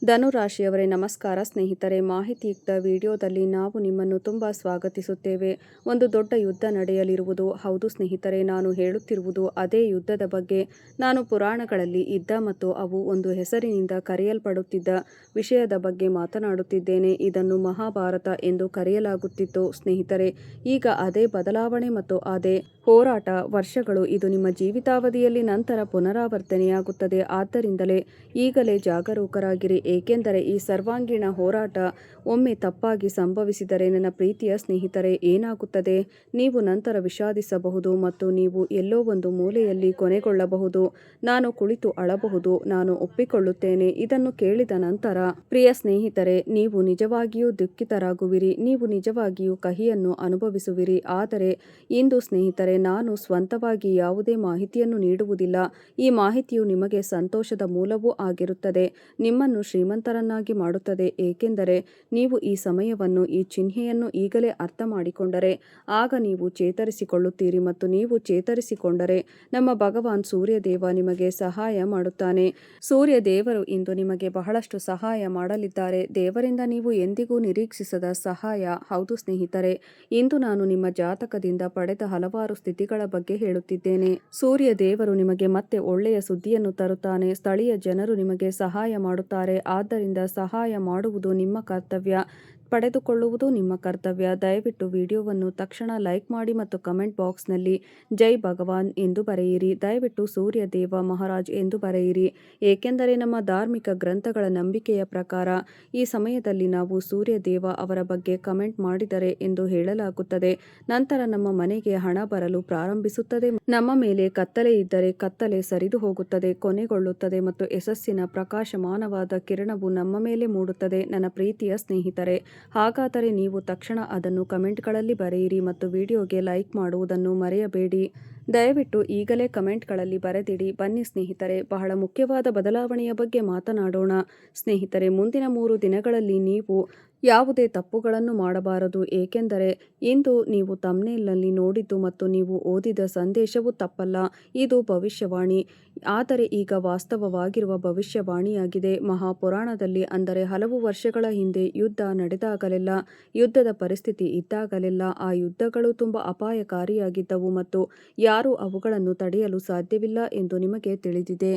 ಧನುರಾಶಿಯವರೇ ನಮಸ್ಕಾರ ಸ್ನೇಹಿತರೆ. ಮಾಹಿತಿಯುಕ್ತ ವಿಡಿಯೋದಲ್ಲಿ ನಾವು ನಿಮ್ಮನ್ನು ತುಂಬ ಸ್ವಾಗತಿಸುತ್ತೇವೆ. ಒಂದು ದೊಡ್ಡ ಯುದ್ಧ ನಡೆಯಲಿರುವುದು ಹೌದು ಸ್ನೇಹಿತರೆ. ನಾನು ಹೇಳುತ್ತಿರುವುದು ಅದೇ ಯುದ್ಧದ ಬಗ್ಗೆ. ನಾನು ಪುರಾಣಗಳಲ್ಲಿ ಇದ್ದ ಮತ್ತು ಅವು ಒಂದು ಹೆಸರಿನಿಂದ ಕರೆಯಲ್ಪಡುತ್ತಿದ್ದ ವಿಷಯದ ಬಗ್ಗೆ ಮಾತನಾಡುತ್ತಿದ್ದೇನೆ. ಇದನ್ನು ಮಹಾಭಾರತ ಎಂದು ಕರೆಯಲಾಗುತ್ತಿತ್ತು ಸ್ನೇಹಿತರೆ. ಈಗ ಅದೇ ಬದಲಾವಣೆ ಮತ್ತು ಅದೇ ಹೋರಾಟ ವರ್ಷಗಳು ಇದು ನಿಮ್ಮ ಜೀವಿತಾವಧಿಯಲ್ಲಿ ನಂತರ ಪುನರಾವರ್ತನೆಯಾಗುತ್ತದೆ. ಆದ್ದರಿಂದಲೇ ಈಗಲೇ ಜಾಗರೂಕರಾಗಿರಿ, ಏಕೆಂದರೆ ಈ ಸರ್ವಾಂಗೀಣ ಹೋರಾಟ ಒಮ್ಮೆ ತಪ್ಪಾಗಿ ಸಂಭವಿಸಿದರೆ ನನ್ನ ಪ್ರೀತಿಯ ಸ್ನೇಹಿತರೆ ಏನಾಗುತ್ತದೆ? ನೀವು ನಂತರ ವಿಷಾದಿಸಬಹುದು ಮತ್ತು ನೀವು ಎಲ್ಲೋ ಒಂದು ಮೂಲೆಯಲ್ಲಿ ಕೊನೆಗೊಳ್ಳಬಹುದು. ನಾನು ಕುಳಿತು ಅಳಬಹುದು, ನಾನು ಒಪ್ಪಿಕೊಳ್ಳುತ್ತೇನೆ. ಇದನ್ನು ಕೇಳಿದ ನಂತರ ಪ್ರಿಯ ಸ್ನೇಹಿತರೆ, ನೀವು ನಿಜವಾಗಿಯೂ ದುಃಖಿತರಾಗುವಿರಿ, ನೀವು ನಿಜವಾಗಿಯೂ ಕಹಿಯನ್ನು ಅನುಭವಿಸುವಿರಿ. ಆದರೆ ಇಂದು ಸ್ನೇಹಿತರೆ, ನಾನು ಸ್ವಂತವಾಗಿ ಯಾವುದೇ ಮಾಹಿತಿಯನ್ನು ನೀಡುವುದಿಲ್ಲ. ಈ ಮಾಹಿತಿಯು ನಿಮಗೆ ಸಂತೋಷದ ಮೂಲವೂ ಆಗಿರುತ್ತದೆ, ನಿಮ್ಮನ್ನು ಶ್ರೀಮಂತರನ್ನಾಗಿ ಮಾಡುತ್ತದೆ. ಏಕೆಂದರೆ ನೀವು ಈ ಸಮಯವನ್ನು, ಈ ಚಿಹ್ನೆಯನ್ನು ಈಗಲೇ ಅರ್ಥ ಮಾಡಿಕೊಂಡರೆ ಆಗ ನೀವು ಚೇತರಿಸಿಕೊಳ್ಳುತ್ತೀರಿ ಮತ್ತು ನೀವು ಚೇತರಿಸಿಕೊಂಡರೆ ನಮ್ಮ ಭಗವಾನ್ ಸೂರ್ಯದೇವ ನಿಮಗೆ ಸಹಾಯ ಮಾಡುತ್ತಾನೆ. ಸೂರ್ಯ ದೇವರು ಇಂದು ನಿಮಗೆ ಬಹಳಷ್ಟು ಸಹಾಯ ಮಾಡಲಿದ್ದಾರೆ. ದೇವರಿಂದ ನೀವು ಎಂದಿಗೂ ನಿರೀಕ್ಷಿಸದ ಸಹಾಯ. ಹೌದು ಸ್ನೇಹಿತರೆ, ಇಂದು ನಾನು ನಿಮ್ಮ ಜಾತಕದಿಂದ ಪಡೆದ ಹಲವಾರು ಸ್ಥಿತಿಗಳ ಬಗ್ಗೆ ಹೇಳುತ್ತಿದ್ದೇನೆ. ಸೂರ್ಯ ದೇವರು ನಿಮಗೆ ಮತ್ತೆ ಒಳ್ಳೆಯ ಸುದ್ದಿಯನ್ನು ತರುತ್ತಾನೆ. ಸ್ಥಳೀಯ ಜನರು ನಿಮಗೆ ಸಹಾಯ ಮಾಡುತ್ತಾರೆ. ಆದ್ದರಿಂದ ಸಹಾಯ ಮಾಡುವುದು ನಿಮ್ಮ ಕರ್ತವ್ಯ, ಪಡೆದುಕೊಳ್ಳುವುದು ನಿಮ್ಮ ಕರ್ತವ್ಯ. ದಯವಿಟ್ಟು ವಿಡಿಯೋವನ್ನು ತಕ್ಷಣ ಲೈಕ್ ಮಾಡಿ ಮತ್ತು ಕಮೆಂಟ್ ಬಾಕ್ಸ್ನಲ್ಲಿ ಜೈ ಭಗವಾನ್ ಎಂದು ಬರೆಯಿರಿ. ದಯವಿಟ್ಟು ಸೂರ್ಯ ದೇವ ಮಹಾರಾಜ್ ಎಂದು ಬರೆಯಿರಿ, ಏಕೆಂದರೆ ನಮ್ಮ ಧಾರ್ಮಿಕ ಗ್ರಂಥಗಳ ನಂಬಿಕೆಯ ಪ್ರಕಾರ ಈ ಸಮಯದಲ್ಲಿ ನಾವು ಸೂರ್ಯ ದೇವ ಅವರ ಬಗ್ಗೆ ಕಮೆಂಟ್ ಮಾಡಿದರೆ ಎಂದು ಹೇಳಲಾಗುತ್ತದೆ. ನಂತರ ನಮ್ಮ ಮನೆಗೆ ಹಣ ಬರಲು ಪ್ರಾರಂಭಿಸುತ್ತದೆ. ನಮ್ಮ ಮೇಲೆ ಕತ್ತಲೆ ಇದ್ದರೆ ಕತ್ತಲೆ ಸರಿದು ಹೋಗುತ್ತದೆ, ಕೊನೆಗೊಳ್ಳುತ್ತದೆ ಮತ್ತು ಯಶಸ್ಸಿನ ಪ್ರಕಾಶಮಾನವಾದ ಕಿರಣವು ನಮ್ಮ ಮೇಲೆ ಮೂಡುತ್ತದೆ. ನನ್ನ ಪ್ರೀತಿಯ ಸ್ನೇಹಿತರೆ, ಹಾಗಾದರೆ ನೀವು ತಕ್ಷಣ ಅದನ್ನು ಕಮೆಂಟ್ಗಳಲ್ಲಿ ಬರೆಯಿರಿ ಮತ್ತು ವಿಡಿಯೋಗೆ ಲೈಕ್ ಮಾಡುವುದನ್ನು ಮರೆಯಬೇಡಿ. ದಯವಿಟ್ಟು ಈಗಲೇ ಕಮೆಂಟ್ಗಳಲ್ಲಿ ಬರೆದಿಡಿ. ಬನ್ನಿ ಸ್ನೇಹಿತರೆ, ಬಹಳ ಮುಖ್ಯವಾದ ಬದಲಾವಣೆಯ ಬಗ್ಗೆ ಮಾತನಾಡೋಣ. ಸ್ನೇಹಿತರೆ, ಮುಂದಿನ 3 ದಿನಗಳಲ್ಲಿ ನೀವು ಯಾವುದೇ ತಪ್ಪುಗಳನ್ನು ಮಾಡಬಾರದು, ಏಕೆಂದರೆ ಇಂದು ನೀವು ಥಂಬ್ನೇಲ್ನಲ್ಲಿ ನೋಡಿದ್ದು ಮತ್ತು ನೀವು ಓದಿದ ಸಂದೇಶವು ತಪ್ಪಲ್ಲ. ಇದು ಭವಿಷ್ಯವಾಣಿ, ಆದರೆ ಈಗ ವಾಸ್ತವವಾಗಿರುವ ಭವಿಷ್ಯವಾಣಿಯಾಗಿದೆ. ಮಹಾಪುರಾಣದಲ್ಲಿ, ಅಂದರೆ ಹಲವು ವರ್ಷಗಳ ಹಿಂದೆ ಯುದ್ಧ ನಡೆದಾಗಲೆಲ್ಲ, ಯುದ್ಧದ ಪರಿಸ್ಥಿತಿ ಇದ್ದಾಗಲೆಲ್ಲ ಆ ಯುದ್ಧಗಳು ತುಂಬ ಅಪಾಯಕಾರಿಯಾಗಿದ್ದವು ಮತ್ತು ಯಾರೂ ಅವುಗಳನ್ನು ತಡೆಯಲು ಸಾಧ್ಯವಿಲ್ಲ ಎಂದು ನಿಮಗೆ ತಿಳಿದಿದೆ.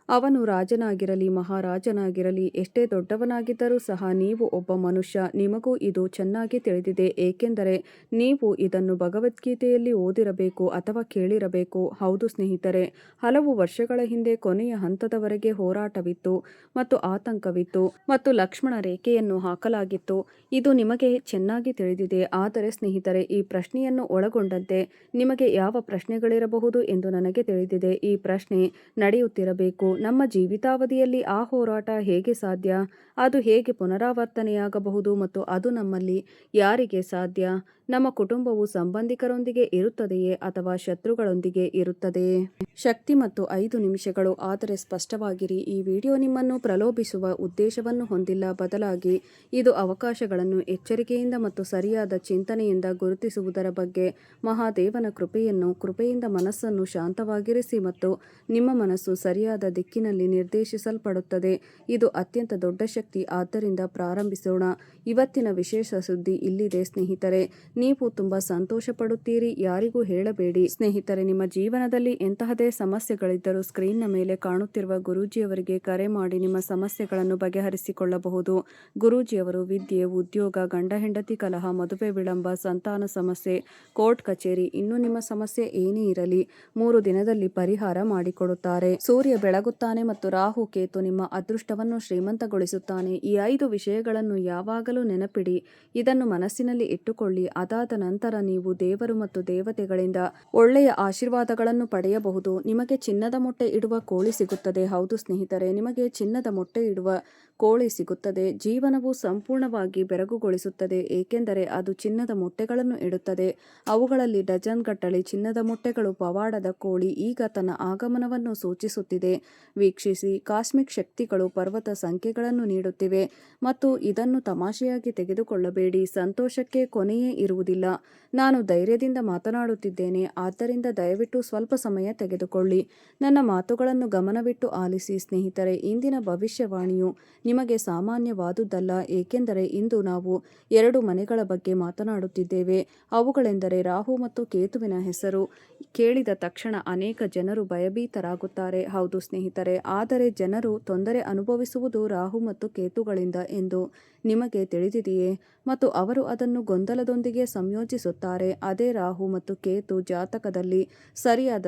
ಅವನು ರಾಜನಾಗಿರಲಿ, ಮಹಾರಾಜನಾಗಿರಲಿ, ಎಷ್ಟೇ ದೊಡ್ಡವನಾಗಿದ್ದರೂ ಸಹ ನೀವು ಒಬ್ಬ ಮನುಷ್ಯ. ನಿಮಗೂ ಇದು ಚೆನ್ನಾಗಿ ತಿಳಿದಿದೆ, ಏಕೆಂದರೆ ನೀವು ಇದನ್ನು ಭಗವದ್ಗೀತೆಯಲ್ಲಿ ಓದಿರಬೇಕು ಅಥವಾ ಕೇಳಿರಬೇಕು. ಹೌದು ಸ್ನೇಹಿತರೆ, ಹಲವು ವರ್ಷಗಳ ಹಿಂದೆ ಕೊನೆಯ ಹಂತದವರೆಗೆ ಹೋರಾಟವಿತ್ತು ಮತ್ತು ಆತಂಕವಿತ್ತು ಮತ್ತು ಲಕ್ಷ್ಮಣ ರೇಖೆಯನ್ನು ಹಾಕಲಾಗಿತ್ತು. ಇದು ನಿಮಗೆ ಚೆನ್ನಾಗಿ ತಿಳಿದಿದೆ. ಆದರೆ ಸ್ನೇಹಿತರೆ, ಈ ಪ್ರಶ್ನೆಯನ್ನು ಒಳಗೊಂಡಂತೆ ನಿಮಗೆ ಯಾವ ಪ್ರಶ್ನೆಗಳಿರಬಹುದು ಎಂದು ನನಗೆ ತಿಳಿದಿದೆ. ಈ ಪ್ರಶ್ನೆ ನಡೆಯುತ್ತಿರಬೇಕು, ನಮ್ಮ ಜೀವಿತಾವಧಿಯಲ್ಲಿ ಆ ಹೋರಾಟ ಹೇಗೆ ಸಾಧ್ಯ? ಅದು ಹೇಗೆ ಪುನರಾವರ್ತನೆಯಾಗಬಹುದು ಮತ್ತು ಅದು ನಮ್ಮಲ್ಲಿ ಯಾರಿಗೆ ಸಾಧ್ಯ? ನಮ್ಮ ಕುಟುಂಬವು ಸಂಬಂಧಿಕರೊಂದಿಗೆ ಇರುತ್ತದೆಯೇ ಅಥವಾ ಶತ್ರುಗಳೊಂದಿಗೆ ಇರುತ್ತದೆಯೇ? ಶಕ್ತಿ ಮತ್ತು 5 ನಿಮಿಷಗಳು. ಆದರೆ ಸ್ಪಷ್ಟವಾಗಿರಿ, ಈ ವಿಡಿಯೋ ನಿಮ್ಮನ್ನು ಪ್ರಲೋಭಿಸುವ ಉದ್ದೇಶವನ್ನು ಹೊಂದಿಲ್ಲ, ಬದಲಾಗಿ ಇದು ಅವಕಾಶಗಳನ್ನು ಎಚ್ಚರಿಕೆಯಿಂದ ಮತ್ತು ಸರಿಯಾದ ಚಿಂತನೆಯಿಂದ ಗುರುತಿಸುವುದರ ಬಗ್ಗೆ. ಮಹಾದೇವನ ಕೃಪೆಯಿಂದ ಮನಸ್ಸನ್ನು ಶಾಂತವಾಗಿರಿಸಿ ಮತ್ತು ನಿಮ್ಮ ಮನಸ್ಸು ಸರಿಯಾದ ದಿಕ್ಕಿನಲ್ಲಿ ನಿರ್ದೇಶಿಸಲ್ಪಡುತ್ತದೆ. ಇದು ಅತ್ಯಂತ ದೊಡ್ಡ ಶಕ್ತಿ. ಆದ್ದರಿಂದ ಪ್ರಾರಂಭಿಸೋಣ. ಇವತ್ತಿನ ವಿಶೇಷ ಸುದ್ದಿ ಇಲ್ಲಿದೆ ಸ್ನೇಹಿತರೆ, ನೀವು ತುಂಬಾ ಸಂತೋಷ ಪಡುತ್ತೀರಿ. ಯಾರಿಗೂ ಹೇಳಬೇಡಿ ಸ್ನೇಹಿತರೆ. ನಿಮ್ಮ ಜೀವನದಲ್ಲಿ ಎಂತಹದೇ ಸಮಸ್ಯೆಗಳಿದ್ದರೂ ಸ್ಕ್ರೀನ್ನ ಮೇಲೆ ಕಾಣುತ್ತಿರುವ ಗುರೂಜಿಯವರಿಗೆ ಕರೆ ಮಾಡಿ ನಿಮ್ಮ ಸಮಸ್ಯೆಗಳನ್ನು ಬಗೆಹರಿಸಿಕೊಳ್ಳಬಹುದು. ಗುರೂಜಿಯವರು ವಿದ್ಯೆ, ಉದ್ಯೋಗ, ಗಂಡ ಹೆಂಡತಿ ಕಲಹ, ಮದುವೆ ವಿಳಂಬ, ಸಂತಾನ ಸಮಸ್ಯೆ, ಕೋರ್ಟ್ ಕಚೇರಿ, ಇನ್ನು ನಿಮ್ಮ ಸಮಸ್ಯೆ ಏನೇ ಇರಲಿ 3 ದಿನದಲ್ಲಿ ಪರಿಹಾರ ಮಾಡಿಕೊಡುತ್ತಾರೆ. ಸೂರ್ಯ ಬೆಳಗುತ್ತಾನೆ ಮತ್ತು ರಾಹು ಕೇತು ನಿಮ್ಮ ಅದೃಷ್ಟವನ್ನು ಶ್ರೀಮಂತಗೊಳಿಸುತ್ತಾನೆ. ಈ 5 ವಿಷಯಗಳನ್ನು ಯಾವಾಗಲೂ ನೆನಪಿಡಿ, ಇದನ್ನು ಮನಸ್ಸಿನಲ್ಲಿ ಇಟ್ಟುಕೊಳ್ಳಿ. ಅದಾದ ನಂತರ ನೀವು ದೇವರು ಮತ್ತು ದೇವತೆಗಳಿಂದ ಒಳ್ಳೆಯ ಆಶೀರ್ವಾದಗಳನ್ನು ಪಡೆಯಬಹುದು. ನಿಮಗೆ ಚಿನ್ನದ ಮೊಟ್ಟೆ ಇಡುವ ಕೋಳಿ ಸಿಗುತ್ತದೆ. ಹೌದು ಸ್ನೇಹಿತರೆ, ನಿಮಗೆ ಚಿನ್ನದ ಮೊಟ್ಟೆ ಇಡುವ ಕೋಳಿ ಸಿಗುತ್ತದೆ. ಜೀವನವು ಸಂಪೂರ್ಣವಾಗಿ ಬೆರಗುಗೊಳಿಸುತ್ತದೆ, ಏಕೆಂದರೆ ಅದು ಚಿನ್ನದ ಮೊಟ್ಟೆಗಳನ್ನು ಇಡುತ್ತದೆ. ಅವುಗಳಲ್ಲಿ ಡಜನ್ ಗಟ್ಟಲೆ ಚಿನ್ನದ ಮೊಟ್ಟೆಗಳು. ಪವಾಡದ ಕೋಳಿ ಈಗ ತನ್ನ ಆಗಮನವನ್ನು ಸೂಚಿಸುತ್ತಿದೆ. ವೀಕ್ಷಿಸಿ, ಕಾಸ್ಮಿಕ್ ಶಕ್ತಿಗಳು ಪರ್ವತ ಸಂಖ್ಯೆಗಳನ್ನು ನೀಡುತ್ತಿವೆ ಮತ್ತು ಇದನ್ನು ತಮಾಷೆಯಾಗಿ ತೆಗೆದುಕೊಳ್ಳಬೇಡಿ. ಸಂತೋಷಕ್ಕೆ ಕೊನೆಯೇ ಇರುವುದಿಲ್ಲ. ಬಿಡುವುದಿಲ್ಲ. ನಾನು ಧೈರ್ಯದಿಂದ ಮಾತನಾಡುತ್ತಿದ್ದೇನೆ, ಆದ್ದರಿಂದ ದಯವಿಟ್ಟು ಸ್ವಲ್ಪ ಸಮಯ ತೆಗೆದುಕೊಳ್ಳಿ. ನನ್ನ ಮಾತುಗಳನ್ನು ಗಮನವಿಟ್ಟು ಆಲಿಸಿ ಸ್ನೇಹಿತರೆ. ಇಂದಿನ ಭವಿಷ್ಯವಾಣಿಯು ನಿಮಗೆ ಸಾಮಾನ್ಯವಾದುದಲ್ಲ, ಏಕೆಂದರೆ ಇಂದು ನಾವು 2 ಮನೆಗಳ ಬಗ್ಗೆ ಮಾತನಾಡುತ್ತಿದ್ದೇವೆ. ಅವುಗಳೆಂದರೆ ರಾಹು ಮತ್ತು ಕೇತುವಿನ ಹೆಸರು ಕೇಳಿದ ತಕ್ಷಣ ಅನೇಕ ಜನರು ಭಯಭೀತರಾಗುತ್ತಾರೆ. ಹೌದು ಸ್ನೇಹಿತರೆ, ಆದರೆ ಜನರು ತೊಂದರೆ ಅನುಭವಿಸುವುದು ರಾಹು ಮತ್ತು ಕೇತುಗಳಿಂದ ಎಂದು ನಿಮಗೆ ತಿಳಿದಿದೆಯೇ? ಮತ್ತು ಅವರು ಅದನ್ನು ಗೊಂದಲದೊಂದಿಗೆ ಸಂಯೋಜಿಸುತ್ತಾರೆ. ಅದೇ ರಾಹು ಮತ್ತು ಕೇತು ಜಾತಕದಲ್ಲಿ ಸರಿಯಾದ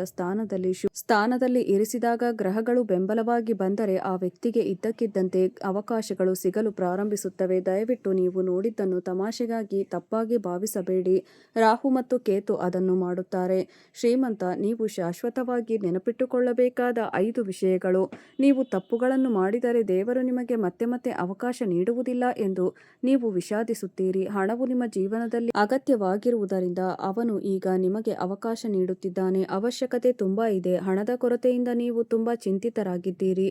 ಸ್ಥಾನದಲ್ಲಿ ಇರಿಸಿದಾಗ ಗ್ರಹಗಳು ಬೆಂಬಲವಾಗಿ ಬಂದರೆ ಆ ವ್ಯಕ್ತಿಗೆ ಇದ್ದಕ್ಕಿದ್ದಂತೆ ಅವಕಾಶಗಳು ಸಿಗಲು ಪ್ರಾರಂಭಿಸುತ್ತವೆ. ದಯವಿಟ್ಟು ನೀವು ನೋಡಿದ್ದನ್ನು ತಮಾಷೆಗಾಗಿ ತಪ್ಪಾಗಿ ಭಾವಿಸಬೇಡಿ. ರಾಹು ಮತ್ತು ಕೇತು ಅದನ್ನು ಮಾಡುತ್ತಾರೆ. ಶ್ರೀಮಂತ, ನೀವು ಶಾಶ್ವತವಾಗಿ ನೆನಪಿಟ್ಟುಕೊಳ್ಳಬೇಕಾದ 5 ವಿಷಯಗಳು. ನೀವು ತಪ್ಪುಗಳನ್ನು ಮಾಡಿದರೆ ದೇವರು ನಿಮಗೆ ಮತ್ತೆ ಮತ್ತೆ ಅವಕಾಶ ನೀಡುವುದಿಲ್ಲ ಎಂದು ನೀವು ವಿಷಾದಿಸುತ್ತೀರಿ. ಹಣವು ನಿಮ್ಮ ಜೀವನದಲ್ಲಿ ಅಗತ್ಯವಾಗಿರುವುದರಿಂದ ಅವನು ಈಗ ನಿಮಗೆ ಅವಕಾಶ ನೀಡುತ್ತಿದ್ದಾನೆ. ಅವಶ್ಯಕತೆ ತುಂಬಾ ಇದೆ. ಹಣದ ಕೊರತೆಯಿಂದ ನೀವು ತುಂಬಾ ಚಿಂತಿತರಾಗಿದ್ದೀರಿ.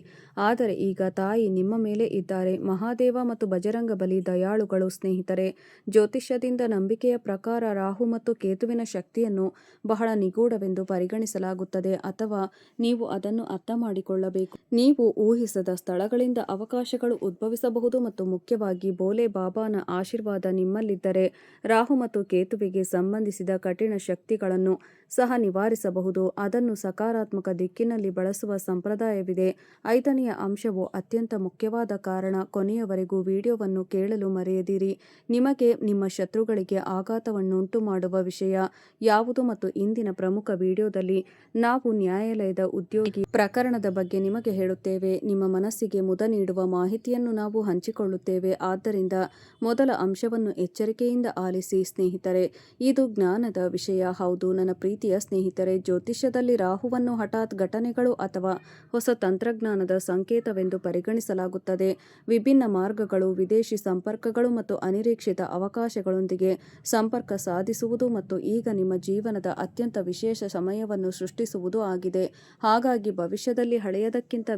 ಆದರೆ ಈಗ ತಾಯಿ ನಿಮ್ಮ ಮೇಲೆ ಇದ್ದಾರೆ. ಮಹಾದೇವ ಮತ್ತು ಬಜರಂಗ ಬಲಿ ದಯಾಳುಗಳು. ಸ್ನೇಹಿತರೆ, ಜ್ಯೋತಿಷ್ಯದಿಂದ ನಂಬಿಕೆಯ ಪ್ರಕಾರ ರಾಹು ಮತ್ತು ಕೇತುವಿನ ಶಕ್ತಿಯನ್ನು ಬಹಳ ನಿಗೂಢವೆಂದು ಪರಿಗಣಿಸಲಾಗುತ್ತದೆ, ಅಥವಾ ನೀವು ಅದನ್ನು ಅರ್ಥ ಮಾಡಿಕೊಳ್ಳಬೇಕು. ನೀವು ಊಹಿಸದ ಸ್ಥಳಗಳಿಂದ ಅವಕಾಶಗಳು ಉದ್ಭವಿಸಬಹುದು ಮತ್ತು ಮುಖ್ಯವಾಗಿ ಭೋಲೆ ಬಾಬಾನ ಆಶೀರ್ವಾದ ನಿಮ್ಮಲ್ಲಿದ್ದರೆ ರಾಹು ಮತ್ತು ಕೇತುವಿಗೆ ಸಂಬಂಧಿಸಿದ ಕಠಿಣ ಶಕ್ತಿಗಳನ್ನು ಸಹ ನಿವಾರಿಸಬಹುದು. ಅದನ್ನು ಸಕಾರಾತ್ಮಕ ದಿಕ್ಕಿನಲ್ಲಿ ಬಳಸುವ ಸಂಪ್ರದಾಯವಿದೆ. 5ನೆಯ ಅಂಶವು ಅತ್ಯಂತ ಮುಖ್ಯವಾದ ಕಾರಣ. ಕೊನೆಯವರೆಗೂ ವಿಡಿಯೋವನ್ನು ಕೇಳಲು ಮರೆಯದಿರಿ. ನಿಮಗೆ ನಿಮ್ಮ ಶತ್ರುಗಳಿಗೆ ಆಘಾತವನ್ನುಂಟು ಮಾಡುವ ವಿಷಯ ಯಾವುದು? ಮತ್ತು ಇಂದಿನ ಪ್ರಮುಖ ವಿಡಿಯೋದಲ್ಲಿ ನಾವು ನ್ಯಾಯಾಲಯದ ಉದ್ಯೋಗಿ ಪ್ರಕರಣದ ಬಗ್ಗೆ ನಿಮಗೆ ಹೇಳುತ್ತೇವೆ. ನಿಮ್ಮ ಮನಸ್ಸಿಗೆ ಮುದ ನೀಡುವ ಮಾಹಿತಿಯನ್ನು ನಾವು ಹಂಚಿಕೊಳ್ಳುತ್ತೇವೆ. ಆದ್ದರಿಂದ ಮೊದಲ ಅಂಶವನ್ನು ಎಚ್ಚರಿಕೆಯಿಂದ ಆಲಿಸಿ ಸ್ನೇಹಿತರೆ. ಇದು ಜ್ಞಾನದ ವಿಷಯ. ಹೌದು ನನ್ನ ಪ್ರೀತಿಯ ಸ್ನೇಹಿತರೆ, ಜ್ಯೋತಿಷ್ಯದಲ್ಲಿ ರಾಹುವನ್ನು ಹಠಾತ್ ಘಟನೆಗಳು ಅಥವಾ ಹೊಸ ತಂತ್ರಜ್ಞಾನದ ಸಂಕೇತವೆಂದು ಪರಿಗಣಿಸಲಾಗುತ್ತದೆ. ವಿಭಿನ್ನ ಮಾರ್ಗಗಳು, ವಿದೇಶಿ ಸಂಪರ್ಕಗಳು ಮತ್ತು ಅನಿರೀಕ್ಷಿತ ಅವಕಾಶಗಳೊಂದಿಗೆ ಸಂಪರ್ಕ ಸಾಧಿಸುವುದು ಮತ್ತು ಈಗ ನಿಮ್ಮ ಜೀವನದ ಅತ್ಯಂತ ವಿಶೇಷ ಸಮಯವನ್ನು ಸೃಷ್ಟಿಸುವುದು ಆಗಿದೆ. ಹಾಗಾಗಿ ಭವಿಷ್ಯದಲ್ಲಿ ಹಳೆಯದಕ್ಕಿಂತ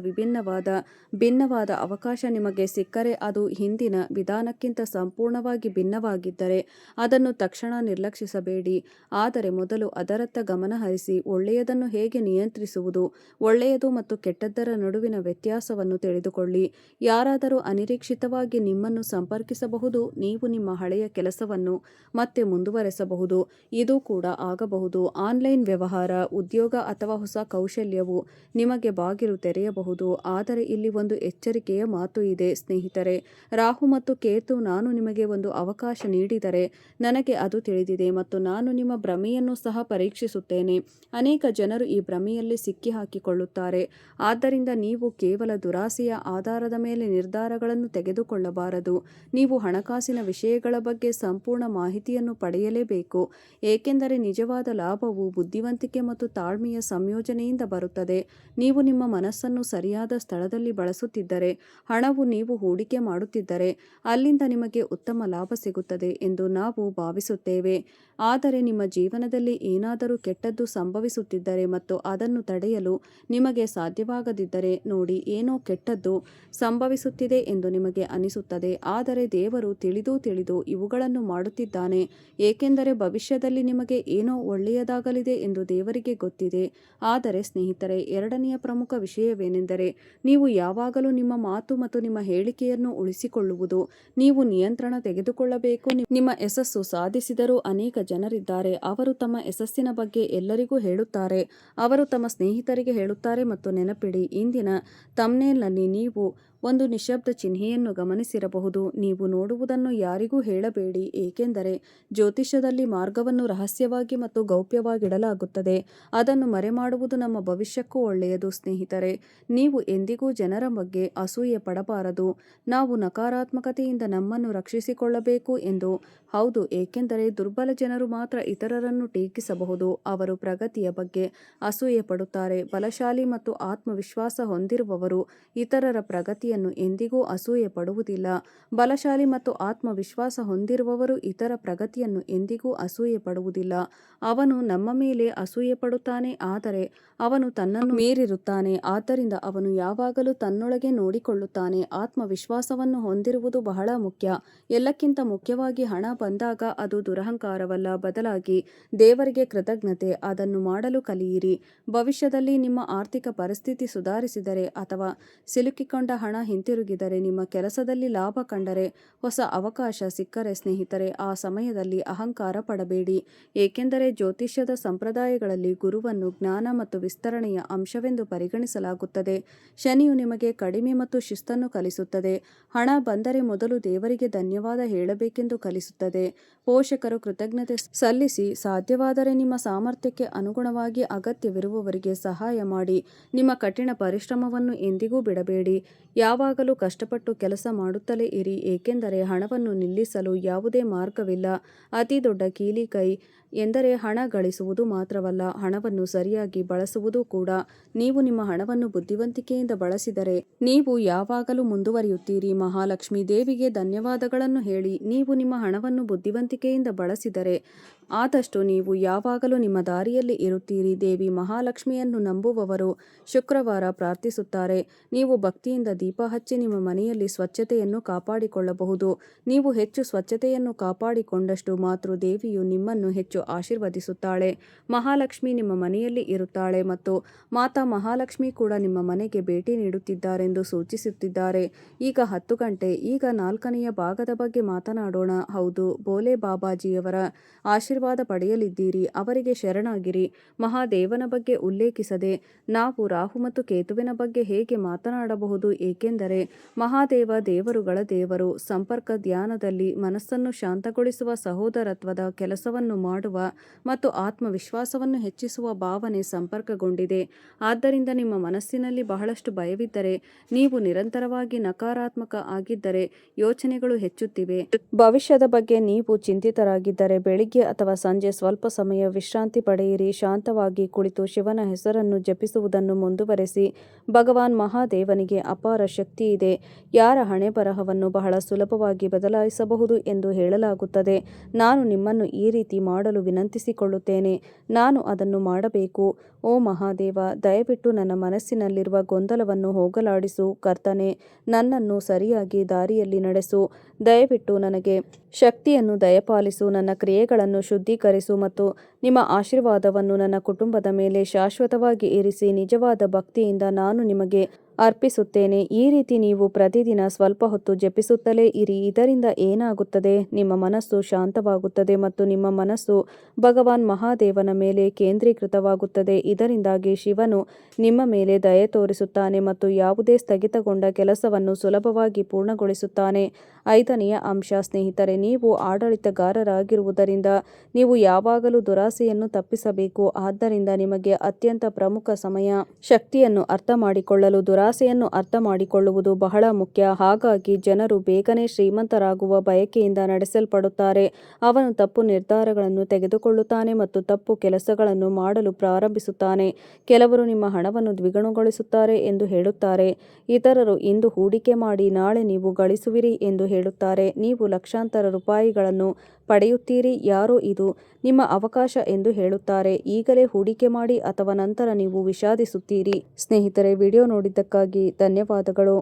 ಭಿನ್ನವಾದ ಅವಕಾಶ ನಿಮಗೆ ಸಿಕ್ಕರೆ, ಅದು ಹಿಂದಿನ ವಿಧಾನಕ್ಕಿಂತ ಸಂಪೂರ್ಣವಾಗಿ ಭಿನ್ನವಾಗಿದ್ದರೆ ಅದನ್ನು ತಕ್ಷಣ ನಿರ್ಲಕ್ಷಿಸಬೇಡಿ. ಆದರೆ ಮೊದಲು ಅದರತ್ತ ಗಮನ ಹರಿಸಿ. ಒಳ್ಳೆಯದನ್ನು ಹೇಗೆ ನಿಯಂತ್ರಿಸುವುದು? ಒಳ್ಳೆಯದು ಮತ್ತು ಕೆಟ್ಟದ್ದರ ನಡುವಿನ ವ್ಯತ್ಯಾಸವನ್ನು ತಿಳಿದುಕೊಳ್ಳಿ. ಯಾರಾದರೂ ಅನಿರೀಕ್ಷಿತವಾಗಿ ನಿಮ್ಮನ್ನು ಸಂಪರ್ಕಿಸಬಹುದು. ನೀವು ನಿಮ್ಮ ಹಳೆಯ ಕೆಲಸವನ್ನು ಮತ್ತೆ ಮುಂದುವರೆಸಬಹುದು. ಇದು ಕೂಡ ಆಗಬಹುದು. ಆನ್ಲೈನ್ ವ್ಯವಹಾರ, ಉದ್ಯೋಗ ಅಥವಾ ಹೊಸ ಕೌಶಲ್ಯವು ನಿಮಗೆ ಬಾಗಿಲು ತೆರೆಯಬಹುದು. ಆದರೆ ಇಲ್ಲಿ ಒಂದು ಎಚ್ಚರಿಕೆಯ ಮಾತು ಇದೆ ಸ್ನೇಹಿತರೆ. ರಾಹು ಮತ್ತು ಕೇತು, ನಾನು ನಿಮಗೆ ಒಂದು ಅವಕಾಶ ನೀಡಿದರೆ ನನಗೆ ಅದು ತಿಳಿದಿದೆ ಮತ್ತು ನಾನು ನಿಮ್ಮ ಭ್ರಮೆಯನ್ನು ಸಹ ಪರೀಕ್ಷಿಸುತ್ತೇನೆ. ಅನೇಕ ಜನರು ಈ ಭ್ರಮೆಯಲ್ಲಿ ಸಿಕ್ಕಿಹಾಕಿಕೊಳ್ಳುತ್ತಾರೆ. ಆದ್ದರಿಂದ ನೀವು ಕೇವಲ ದುರಾಸೆಯ ಆಧಾರದ ಮೇಲೆ ನಿರ್ಧಾರಗಳನ್ನು ತೆಗೆದುಕೊಳ್ಳಬಾರದು. ನೀವು ಹಣಕಾಸಿನ ವಿಷಯಗಳ ಬಗ್ಗೆ ಸಂಪೂರ್ಣ ಮಾಹಿತಿಯನ್ನು ಪಡೆಯಲೇಬೇಕು, ಏಕೆಂದರೆ ನಿಜವಾದ ಲಾಭವು ಬುದ್ಧಿವಂತಿಕೆ ಮತ್ತು ತಾಳ್ಮೆಯ ಸಂಯೋಜನೆಯಿಂದ ಬರುತ್ತದೆ. ನೀವು ನಿಮ್ಮ ಮನಸ್ಸನ್ನು ಸರಿಯಾದ ಸ್ಥಳದಲ್ಲಿ ಬಳಸುತ್ತಿದ್ದರೆ, ಹಣವು ನೀವು ಹೂಡಿಕೆ ಮಾಡುತ್ತಿದ್ದರೆ ಅಲ್ಲಿಂದ ನಿಮಗೆ ಉತ್ತಮ ಲಾಭ ಸಿಗುತ್ತದೆ ಎಂದು ನಾವು ಭಾವಿಸುತ್ತೇವೆ. ಆದರೆ ನಿಮ್ಮ ಜೀವನದಲ್ಲಿ ಏನಾದರೂ ಕೆಟ್ಟದ್ದು ಸಂಭವಿಸುತ್ತಿದ್ದರೆ ಮತ್ತು ಅದನ್ನು ತಡೆಯಲು ನಿಮಗೆ ಸಾಧ್ಯವಾಗದಿದ್ದರೆ, ನೋಡಿ, ಏನೋ ಕೆಟ್ಟದ್ದು ಸಂಭವಿಸುತ್ತಿದೆ ಎಂದು ನಿಮಗೆ ಅನಿಸುತ್ತದೆ. ಆದರೆ ದೇವರು ತಿಳಿದು ಇವುಗಳನ್ನು ಮಾಡುತ್ತಿದ್ದಾನೆ, ಏಕೆಂದರೆ ಭವಿಷ್ಯದಲ್ಲಿ ನಿಮಗೆ ಏನೋ ಒಳ್ಳೆಯದಾಗಲಿದೆ ಎಂದು ದೇವರಿಗೆ ಗೊತ್ತಿದೆ. ಆದರೆ ಸ್ನೇಹಿತರೆ, 2ನೆಯ ಪ್ರಮುಖ ವಿಷಯವೇನೆಂದರೆ ನೀವು ಯಾವಾಗಲೂ ನಿಮ್ಮ ಮಾತು ಮತ್ತು ನಿಮ್ಮ ಹೇಳಿಕೆಯನ್ನು ಉಳಿಸಿಕೊಳ್ಳುವುದು. ನೀವು ನಿಯಂತ್ರಣ ತೆಗೆದುಕೊಳ್ಳಬೇಕು. ನಿಮ್ಮ ಯಶಸ್ಸು ಸಾಧಿಸಿದರೂ ಅನೇಕ ಜನರಿದ್ದಾರೆ. ಅವರು ತಮ್ಮ ಯಶಸ್ಸಿನ ಬಗ್ಗೆ ಎಲ್ಲರಿಗೂ ಹೇಳುತ್ತಾರೆ. ಅವರು ತಮ್ಮ ಸ್ನೇಹಿತರಿಗೆ ಹೇಳುತ್ತಾರೆ. ಮತ್ತು ನೆನಪಿಡಿ, ಇಂದಿನ ಥಂಬ್ನೇಲ್ನಲ್ಲಿ ನೀವು ಒಂದು ನಿಶ್ಶಬ್ದ ಚಿಹ್ನೆಯನ್ನು ಗಮನಿಸಿರಬಹುದು. ನೀವು ನೋಡುವುದನ್ನು ಯಾರಿಗೂ ಹೇಳಬೇಡಿ, ಏಕೆಂದರೆ ಜ್ಯೋತಿಷ್ಯದಲ್ಲಿ ಮಾರ್ಗವನ್ನು ರಹಸ್ಯವಾಗಿ ಮತ್ತು ಗೌಪ್ಯವಾಗಿಡಲಾಗುತ್ತದೆ. ಅದನ್ನು ಮರೆಮಾಡುವುದು ನಮ್ಮ ಭವಿಷ್ಯಕ್ಕೂ ಒಳ್ಳೆಯದು. ಸ್ನೇಹಿತರೆ, ನೀವು ಎಂದಿಗೂ ಜನರ ಬಗ್ಗೆ ಅಸೂಯೆ ಪಡಬಾರದು. ನಾವು ನಕಾರಾತ್ಮಕತೆಯಿಂದ ನಮ್ಮನ್ನು ರಕ್ಷಿಸಿಕೊಳ್ಳಬೇಕು ಎಂದು. ಹೌದು, ಏಕೆಂದರೆ ದುರ್ಬಲ ಜನರು ಮಾತ್ರ ಇತರರನ್ನು ಟೀಕಿಸಬಹುದು. ಅವರು ಪ್ರಗತಿಯ ಬಗ್ಗೆ ಅಸೂಯೆ ಪಡುತ್ತಾರೆ. ಬಲಶಾಲಿ ಮತ್ತು ಆತ್ಮವಿಶ್ವಾಸ ಹೊಂದಿರುವವರು ಇತರರ ಪ್ರಗತಿಯ ಪ್ರಗತಿಯನ್ನು ಎಂದಿಗೂ ಅಸೂಯೆ ಪಡುವುದಿಲ್ಲ. ಬಲಶಾಲಿ ಮತ್ತು ಆತ್ಮವಿಶ್ವಾಸ ಹೊಂದಿರುವವರು ಇತರ ಪ್ರಗತಿಯನ್ನು ಎಂದಿಗೂ ಅಸೂಯೆ ಪಡುವುದಿಲ್ಲ. ಅವನು ನಮ್ಮ ಮೇಲೆ ಅಸೂಯೆ ಪಡುತ್ತಾನೆ, ಆದರೆ ಅವನು ತನ್ನನ್ನು ಮೀರಿರುತ್ತಾನೆ. ಆದ್ದರಿಂದ ಅವನು ಯಾವಾಗಲೂ ತನ್ನೊಳಗೆ ನೋಡಿಕೊಳ್ಳುತ್ತಾನೆ. ಆತ್ಮವಿಶ್ವಾಸವನ್ನು ಹೊಂದಿರುವುದು ಬಹಳ ಮುಖ್ಯ. ಎಲ್ಲಕ್ಕಿಂತ ಮುಖ್ಯವಾಗಿ ಹಣ ಬಂದಾಗ ಅದು ದುರಹಂಕಾರವಲ್ಲ, ಬದಲಾಗಿ ದೇವರಿಗೆ ಕೃತಜ್ಞತೆ. ಅದನ್ನು ಮಾಡಲು ಕಲಿಯಿರಿ. ಭವಿಷ್ಯದಲ್ಲಿ ನಿಮ್ಮ ಆರ್ಥಿಕ ಪರಿಸ್ಥಿತಿ ಸುಧಾರಿಸಿದರೆ ಅಥವಾ ಸಿಲುಕಿಕೊಂಡ ಹಣ ಹಿಂತಿರುಗಿದರೆ, ನಿಮ್ಮ ಕೆಲಸದಲ್ಲಿ ಲಾಭ ಕಂಡರೆ, ಹೊಸ ಅವಕಾಶ ಸಿಕ್ಕರೆ ಸ್ನೇಹಿತರೆ, ಆ ಸಮಯದಲ್ಲಿ ಅಹಂಕಾರ ಪಡಬೇಡಿ. ಏಕೆಂದರೆ ಜ್ಯೋತಿಷ್ಯದ ಸಂಪ್ರದಾಯಗಳಲ್ಲಿ ಗುರುವನ್ನು ಜ್ಞಾನ ಮತ್ತು ವಿಸ್ತರಣೆಯ ಅಂಶವೆಂದು ಪರಿಗಣಿಸಲಾಗುತ್ತದೆ. ಶನಿಯು ನಿಮಗೆ ಕಡಿಮೆ ಮತ್ತು ಶಿಸ್ತನ್ನು ಕಲಿಸುತ್ತದೆ. ಹಣ ಬಂದರೆ ಮೊದಲು ದೇವರಿಗೆ ಧನ್ಯವಾದ ಹೇಳಬೇಕೆಂದು ಕಲಿಸುತ್ತದೆ. ಪೋಷಕರು ಕೃತಜ್ಞತೆ ಸಲ್ಲಿಸಿ, ಸಾಧ್ಯವಾದರೆ ನಿಮ್ಮ ಸಾಮರ್ಥ್ಯಕ್ಕೆ ಅನುಗುಣವಾಗಿ ಅಗತ್ಯವಿರುವವರಿಗೆ ಸಹಾಯ ಮಾಡಿ. ನಿಮ್ಮ ಕಠಿಣ ಪರಿಶ್ರಮವನ್ನು ಎಂದಿಗೂ ಬಿಡಬೇಡಿ. ಯಾವಾಗಲೂ ಕಷ್ಟಪಟ್ಟು ಕೆಲಸ ಮಾಡುತ್ತಲೇ ಇರಿ, ಏಕೆಂದರೆ ಹಣವನ್ನು ನಿಲ್ಲಿಸಲು ಯಾವುದೇ ಮಾರ್ಗವಿಲ್ಲ. ಅತಿ ದೊಡ್ಡ ಕೀಲಿಕೈ ಎಂದರೆ ಹಣ ಗಳಿಸುವುದು ಮಾತ್ರವಲ್ಲ, ಹಣವನ್ನು ಸರಿಯಾಗಿ ಬಳಸುವುದು ಕೂಡ. ನೀವು ನಿಮ್ಮ ಹಣವನ್ನು ಬುದ್ಧಿವಂತಿಕೆಯಿಂದ ಬಳಸಿದರೆ ನೀವು ಯಾವಾಗಲೂ ಮುಂದುವರಿಯುತ್ತೀರಿ. ಮಹಾಲಕ್ಷ್ಮಿ ದೇವಿಗೆ ಧನ್ಯವಾದಗಳನ್ನು ಹೇಳಿ. ನೀವು ನಿಮ್ಮ ಹಣವನ್ನು ಬುದ್ಧಿವಂತಿಕೆಯಿಂದ ಬಳಸಿದರೆ ಆದಷ್ಟು ನೀವು ಯಾವಾಗಲೂ ನಿಮ್ಮ ದಾರಿಯಲ್ಲಿ ಇರುತ್ತೀರಿ. ದೇವಿ ಮಹಾಲಕ್ಷ್ಮಿಯನ್ನು ನಂಬುವವರು ಶುಕ್ರವಾರ ಪ್ರಾರ್ಥಿಸುತ್ತಾರೆ. ನೀವು ಭಕ್ತಿಯಿಂದ ದೀಪ ಹಚ್ಚಿ ನಿಮ್ಮ ಮನೆಯಲ್ಲಿ ಸ್ವಚ್ಛತೆಯನ್ನು ಕಾಪಾಡಿಕೊಳ್ಳಬಹುದು. ನೀವು ಹೆಚ್ಚು ಸ್ವಚ್ಛತೆಯನ್ನು ಕಾಪಾಡಿಕೊಂಡಷ್ಟು ಮಾತ್ರ ದೇವಿಯು ನಿಮ್ಮನ್ನು ಹೆಚ್ಚು ಆಶೀರ್ವದಿಸುತ್ತಾಳೆ. ಮಹಾಲಕ್ಷ್ಮಿ ನಿಮ್ಮ ಮನೆಯಲ್ಲಿ ಇರುತ್ತಾಳೆ ಮತ್ತು ಮಾತಾ ಮಹಾಲಕ್ಷ್ಮಿ ಕೂಡ ನಿಮ್ಮ ಮನೆಗೆ ಭೇಟಿ ನೀಡುತ್ತಿದ್ದಾರೆಂದು ಸೂಚಿಸುತ್ತಿದ್ದಾರೆ. ಈಗ 10 ಗಂಟೆ. ಈಗ 4ನೆಯ ಭಾಗದ ಬಗ್ಗೆ ಮಾತನಾಡೋಣ. ಹೌದು, ಭೋಲೆ ಬಾಬಾಜಿಯವರ ಆಶೀರ್ವಾದ ಪಡೆಯಲಿದ್ದೀರಿ. ಅವರಿಗೆ ಶರಣಾಗಿರಿ. ಮಹಾದೇವನ ಬಗ್ಗೆ ಉಲ್ಲೇಖಿಸದೆ ನಾವು ರಾಹು ಮತ್ತು ಕೇತುವಿನ ಬಗ್ಗೆ ಹೇಗೆ ಮಾತನಾಡಬಹುದು, ಏಕೆಂದರೆ ಮಹಾದೇವ ದೇವರುಗಳ ದೇವರು. ಸಂಪರ್ಕ ಧ್ಯಾನದಲ್ಲಿ ಮನಸ್ಸನ್ನು ಶಾಂತಗೊಳಿಸುವ, ಸಹೋದರತ್ವದ ಕೆಲಸವನ್ನು ಮಾಡುವ ಮತ್ತು ಆತ್ಮವಿಶ್ವಾಸವನ್ನು ಹೆಚ್ಚಿಸುವ ಭಾವನೆ ಸಂಪರ್ಕಗೊಂಡಿದೆ. ಆದ್ದರಿಂದ ನಿಮ್ಮ ಮನಸ್ಸಿನಲ್ಲಿ ಬಹಳಷ್ಟು ಭಯವಿದ್ದರೆ, ನೀವು ನಿರಂತರವಾಗಿ ನಕಾರಾತ್ಮಕ ಆಗಿದ್ದರೆ, ಯೋಚನೆಗಳು ಹೆಚ್ಚುತ್ತಿವೆ, ಭವಿಷ್ಯದ ಬಗ್ಗೆ ನೀವು ಚಿಂತಿತರಾಗಿದ್ದರೆ, ಬೆಳಿಗ್ಗೆ ಅಥವಾ ಸಂಜೆ ಸ್ವಲ್ಪ ಸಮಯ ವಿಶ್ರಾಂತಿ ಪಡೆಯಿರಿ. ಶಾಂತವಾಗಿ ಕುಳಿತು ಶಿವನ ಹೆಸರನ್ನು ಜಪಿಸುವುದನ್ನು ಮುಂದುವರೆಸಿ. ಭಗವಾನ್ ಮಹಾದೇವನಿಗೆ ಅಪಾರ ಶಕ್ತಿ ಇದೆ. ಯಾರ ಹಣೆಬರಹವನ್ನು ಬಹಳ ಸುಲಭವಾಗಿ ಬದಲಾಯಿಸಬಹುದು ಎಂದು ಹೇಳಲಾಗುತ್ತದೆ. ನಾನು ನಿಮ್ಮನ್ನು ಈ ರೀತಿ ಮಾಡಲು ವಿನಂತಿಸಿಕೊಳ್ಳುತ್ತೇನೆ. ನಾನು ಅದನ್ನು ಮಾಡಬೇಕು. ಓ ಮಹಾದೇವ, ದಯವಿಟ್ಟು ನನ್ನ ಮನಸ್ಸಿನಲ್ಲಿರುವ ಗೊಂದಲವನ್ನು ಹೋಗಲಾಡಿಸು. ಕರ್ತನೇ, ನನ್ನನ್ನು ಸರಿಯಾಗಿ ದಾರಿಯಲ್ಲಿ ನಡೆಸು. ದಯವಿಟ್ಟು ನನಗೆ ಶಕ್ತಿಯನ್ನು ದಯಪಾಲಿಸು. ನನ್ನ ಕ್ರಿಯೆಗಳನ್ನು ಶುದ್ಧೀಕರಿಸು ಮತ್ತು ನಿಮ್ಮ ಆಶೀರ್ವಾದವನ್ನು ನನ್ನ ಕುಟುಂಬದ ಮೇಲೆ ಶಾಶ್ವತವಾಗಿ ಇರಿಸಿ. ನಿಜವಾದ ಭಕ್ತಿಯಿಂದ ನಾನು ನಿಮಗೆ ಅರ್ಪಿಸುತ್ತೇನೆ. ಈ ರೀತಿ ನೀವು ಪ್ರತಿದಿನ ಸ್ವಲ್ಪ ಹೊತ್ತು ಜಪಿಸುತ್ತಲೇ ಇರಿ. ಇದರಿಂದ ಏನಾಗುತ್ತದೆ, ನಿಮ್ಮ ಮನಸ್ಸು ಶಾಂತವಾಗುತ್ತದೆ ಮತ್ತು ನಿಮ್ಮ ಮನಸ್ಸು ಭಗವಾನ್ ಮಹಾದೇವನ ಮೇಲೆ ಕೇಂದ್ರೀಕೃತವಾಗುತ್ತದೆ. ಇದರಿಂದಾಗಿ ಶಿವನು ನಿಮ್ಮ ಮೇಲೆ ದಯೆ ತೋರಿಸುತ್ತಾನೆ ಮತ್ತು ಯಾವುದೇ ಸ್ಥಗಿತಗೊಂಡ ಕೆಲಸವನ್ನು ಸುಲಭವಾಗಿ ಪೂರ್ಣಗೊಳಿಸುತ್ತಾನೆ. 5ನೆಯ ಅಂಶ ಸ್ನೇಹಿತರೆ, ನೀವು ಆಡಳಿತಗಾರರಾಗಿರುವುದರಿಂದ ನೀವು ಯಾವಾಗಲೂ ದುರಾಸೆಯನ್ನು ತಪ್ಪಿಸಬೇಕು. ಆದ್ದರಿಂದ ನಿಮಗೆ ಅತ್ಯಂತ ಪ್ರಮುಖ ಸಮಯ. ಶಕ್ತಿಯನ್ನು ಅರ್ಥ ಮಾಡಿಕೊಳ್ಳಲು ದುರಾಸೆಯನ್ನು ಅರ್ಥ ಮಾಡಿಕೊಳ್ಳುವುದು ಬಹಳ ಮುಖ್ಯ. ಹಾಗಾಗಿ ಜನರು ಬೇಗನೆ ಶ್ರೀಮಂತರಾಗುವ ಬಯಕೆಯಿಂದ ನಡೆಸಲ್ಪಡುತ್ತಾರೆ. ಅವನು ತಪ್ಪು ನಿರ್ಧಾರಗಳನ್ನು ತೆಗೆದುಕೊಳ್ಳುತ್ತಾನೆ ಮತ್ತು ತಪ್ಪು ಕೆಲಸಗಳನ್ನು ಮಾಡಲು ಪ್ರಾರಂಭಿಸುತ್ತಾನೆ. ಕೆಲವರು ನಿಮ್ಮ ಹಣವನ್ನು ದ್ವಿಗುಣಗೊಳಿಸುತ್ತಾರೆ ಎಂದು ಹೇಳುತ್ತಾರೆ. ಇತರರು ಇಂದು ಹೂಡಿಕೆ ಮಾಡಿ ನಾಳೆ ನೀವು ಗಳಿಸುವಿರಿ ಎಂದು ಹೇಳುತ್ತಾರೆ. ನೀವು ಲಕ್ಷಾಂತರ ರೂಪಾಯಿಗಳನ್ನು ಪಡೆಯುತ್ತೀರಿ. ಯಾರೋ ಇದು ನಿಮ್ಮ ಅವಕಾಶ ಎಂದು ಹೇಳುತ್ತಾರೆ. ಈಗಲೇ ಹೂಡಿಕೆ ಮಾಡಿ ಅಥವಾ ನಂತರ ನೀವು ವಿಷಾದಿಸುತ್ತೀರಿ. ಸ್ನೇಹಿತರೆ, ವಿಡಿಯೋ ನೋಡಿದ್ದಕ್ಕಾಗಿ ಧನ್ಯವಾದಗಳು.